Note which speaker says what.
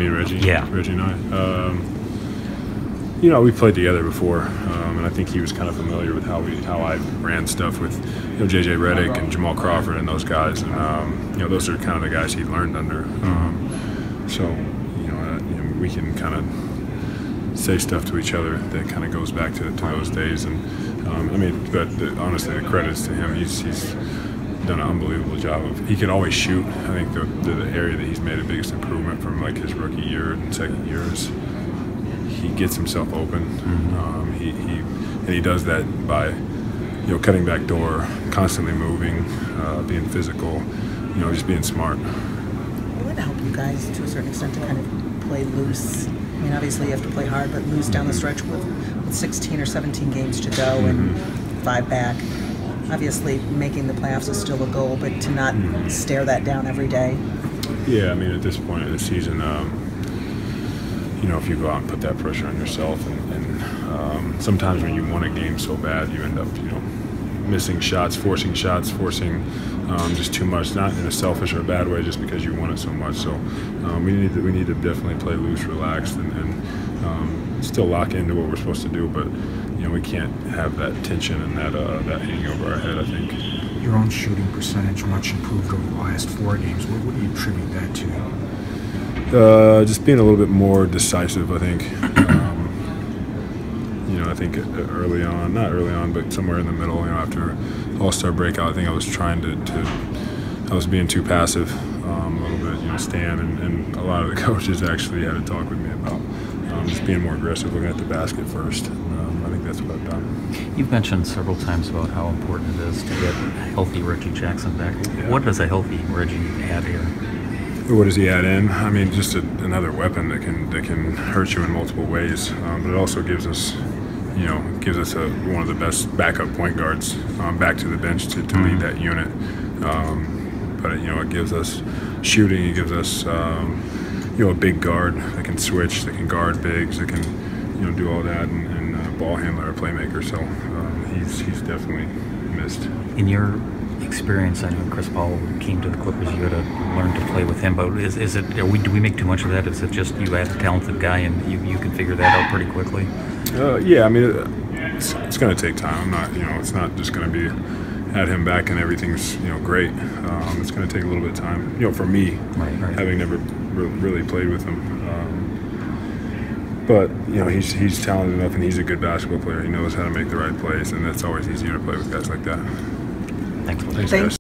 Speaker 1: mean Reggie?
Speaker 2: Yeah.
Speaker 1: Reggie and I. You know, we played together before, and I think he was kind of familiar with how I ran stuff with, you know, J.J. Redick and Jamal Crawford and those guys, and you know, those are kind of the guys he learned under. So, you know, we can kind of say stuff to each other that kind of goes back to those days, and I mean, but honestly, the credits to him. He's done an unbelievable job of. He can always shoot. I think the area that he's made the biggest improvement from like his rookie year and second year is he gets himself open. He does that by, you know, cutting back door, constantly moving, being physical, you know, just being smart.
Speaker 3: Will it help you guys to a certain extent to kind of play loose? I mean, obviously you have to play hard, but loose down the stretch with 16 or 17 games to go and 5 back. Obviously, making the playoffs is still a goal, but to not stare that down every day.
Speaker 1: Yeah, I mean, at this point of the season, you know, if you go out and put that pressure on yourself, and sometimes when you want a game so bad, you end up, you know, missing shots, forcing just too much, not in a selfish or a bad way, just because you want it so much. So we need to definitely play loose, relaxed, and still lock into what we're supposed to do. But you know, we can't have that tension and that hanging over our head, I think.
Speaker 4: Your own shooting percentage much improved over the last 4 games. What do you attribute that to?
Speaker 1: Just being a little bit more decisive, I think. You know, I think early on, not early on, but somewhere in the middle, you know, after All-Star breakout, I think I was trying I was being too passive a little bit, you know, Stan and a lot of the coaches actually had a talk with me about just being more aggressive, looking at the basket first. I think that's what I've done.
Speaker 2: You've mentioned several times about how important it is to get healthy Reggie Jackson back. Yeah. What does a healthy Reggie add here?
Speaker 1: What does he add in? I mean, just another weapon that can hurt you in multiple ways. But it also gives us, you know, one of the best backup point guards back to the bench to lead that unit. But you know, it gives us shooting. It gives us you know, a big guard that can switch, that can guard bigs, that can, you know, do all that, and ball handler, a playmaker. So he's definitely missed.
Speaker 2: In your experience, I know Chris Paul came to the Clippers. You had to learn to play with him. But do we make too much of that? Is it just you have a talented guy and you can figure that out pretty quickly?
Speaker 1: Yeah, I mean, it's going to take time. I'm not, you know, it's not just going to be at him back and everything's, you know, great. It's going to take a little bit of time. You know, for me,
Speaker 2: right.
Speaker 1: Having never really played with him. But you know, he's talented enough and he's a good basketball player. He knows how to make the right plays, and that's always easier to play with guys like that.
Speaker 2: Thanks.
Speaker 1: Thanks, guys.